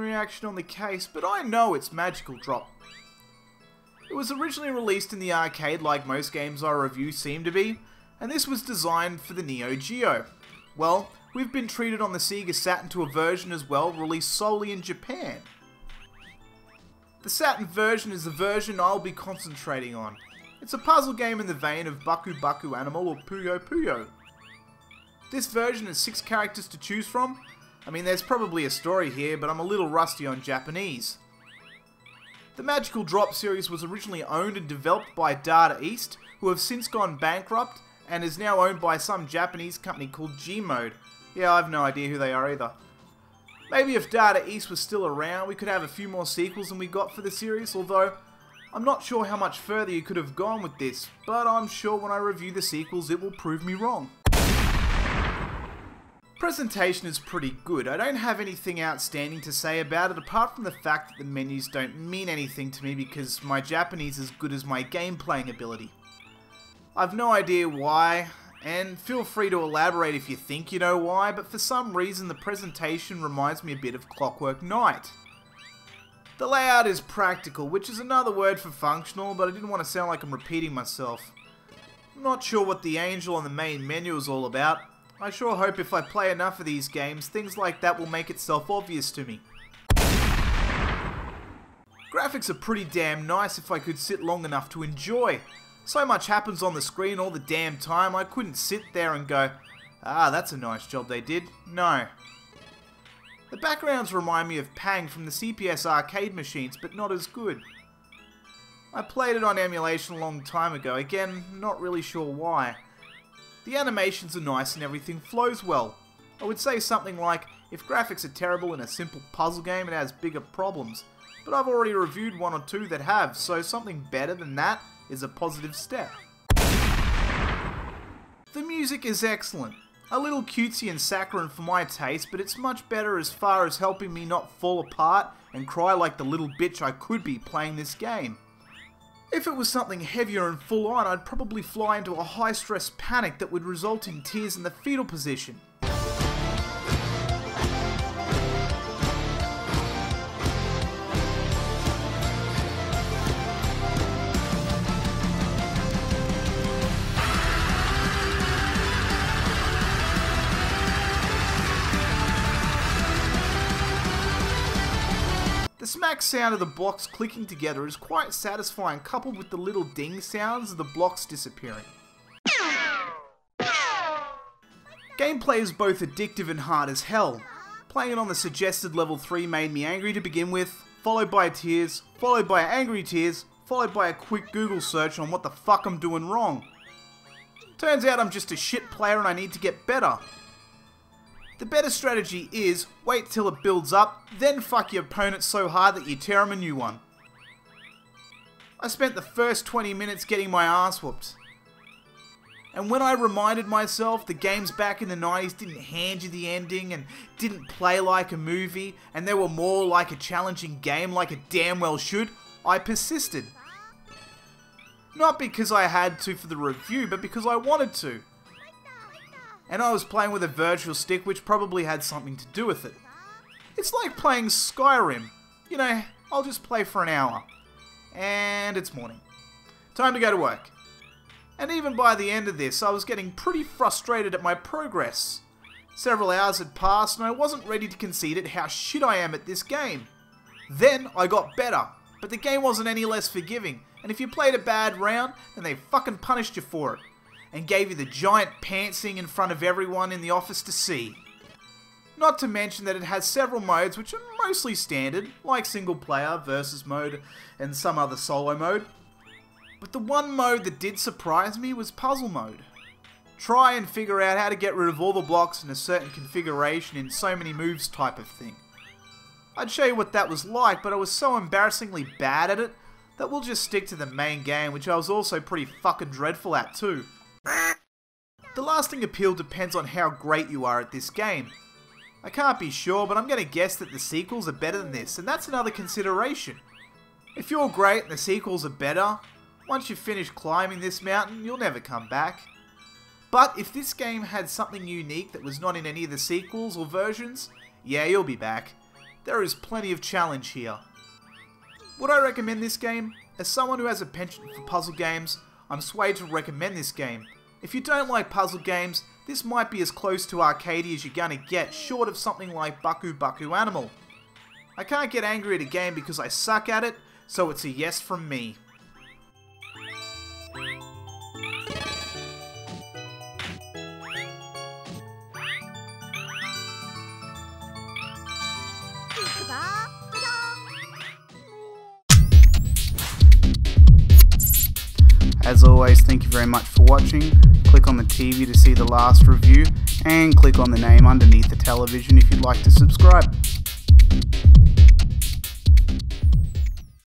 reaction on the case, but I know it's Magical Drop. It was originally released in the arcade like most games I review seem to be, and this was designed for the Neo Geo. Well, we've been treated on the Sega Saturn to a version as well, released solely in Japan. The Saturn version is the version I'll be concentrating on. It's a puzzle game in the vein of Baku Baku Animal or Puyo Puyo. This version has 6 characters to choose from. I mean, there's probably a story here, but I'm a little rusty on Japanese. The Magical Drop series was originally owned and developed by Data East, who have since gone bankrupt and is now owned by some Japanese company called G-Mode. Yeah, I have no idea who they are either. Maybe if Data East was still around, we could have a few more sequels than we got for the series, although I'm not sure how much further you could have gone with this, but I'm sure when I review the sequels it will prove me wrong. Presentation is pretty good. I don't have anything outstanding to say about it apart from the fact that the menus don't mean anything to me because my Japanese is as good as my game playing ability. I've no idea why, and feel free to elaborate if you think you know why, but for some reason the presentation reminds me a bit of Clockwork Knight. The layout is practical, which is another word for functional, but I didn't want to sound like I'm repeating myself. I'm not sure what the angel on the main menu is all about. I sure hope if I play enough of these games, things like that will make itself obvious to me. Graphics are pretty damn nice if I could sit long enough to enjoy. So much happens on the screen all the damn time, I couldn't sit there and go, ah, that's a nice job they did. No. The backgrounds remind me of Pang from the CPS arcade machines, but not as good. I played it on emulation a long time ago, again, not really sure why. The animations are nice and everything flows well. I would say something like, if graphics are terrible in a simple puzzle game, it has bigger problems. But I've already reviewed 1 or 2 that have, so something better than that is a positive step. The music is excellent. A little cutesy and saccharine for my taste, but it's much better as far as helping me not fall apart and cry like the little bitch I could be playing this game. If it was something heavier and full on, I'd probably fly into a high stress panic that would result in tears in the fetal position. The smack sound of the blocks clicking together is quite satisfying, coupled with the little ding sounds of the blocks disappearing. Gameplay is both addictive and hard as hell. Playing it on the suggested level 3 made me angry to begin with, followed by tears, followed by angry tears, followed by a quick Google search on what the fuck I'm doing wrong. Turns out I'm just a shit player and I need to get better. The better strategy is, wait till it builds up, then fuck your opponent so hard that you tear him a new one. I spent the first 20 minutes getting my ass whooped. And when I reminded myself the games back in the 90s didn't hand you the ending and didn't play like a movie and they were more like a challenging game like it damn well should, I persisted. Not because I had to for the review, but because I wanted to. And I was playing with a virtual stick, which probably had something to do with it. It's like playing Skyrim. You know, I'll just play for an hour. And it's morning. Time to go to work. And even by the end of this, I was getting pretty frustrated at my progress. Several hours had passed and I wasn't ready to concede at how shit I am at this game. Then I got better, but the game wasn't any less forgiving, and if you played a bad round, then they fucking punished you for it. And gave you the giant pantsing in front of everyone in the office to see. Not to mention that it has several modes which are mostly standard, like single player, versus mode, and some other solo mode. But the one mode that did surprise me was puzzle mode. Try and figure out how to get rid of all the blocks in a certain configuration in so many moves type of thing. I'd show you what that was like, but I was so embarrassingly bad at it that we'll just stick to the main game, which I was also pretty fucking dreadful at too. The lasting appeal depends on how great you are at this game. I can't be sure, but I'm going to guess that the sequels are better than this, and that's another consideration. If you're great and the sequels are better, once you've finished climbing this mountain, you'll never come back. But if this game had something unique that was not in any of the sequels or versions, yeah, you'll be back. there is plenty of challenge here. Would I recommend this game? As someone who has a penchant for puzzle games, I'm swayed to recommend this game. If you don't like puzzle games, this might be as close to arcadey as you're gonna get, short of something like Bucku Bucku Animal. I can't get angry at a game because I suck at it, so it's a yes from me. As always, thank you very much for watching. Click on the TV to see the last review, and click on the name underneath the television if you'd like to subscribe.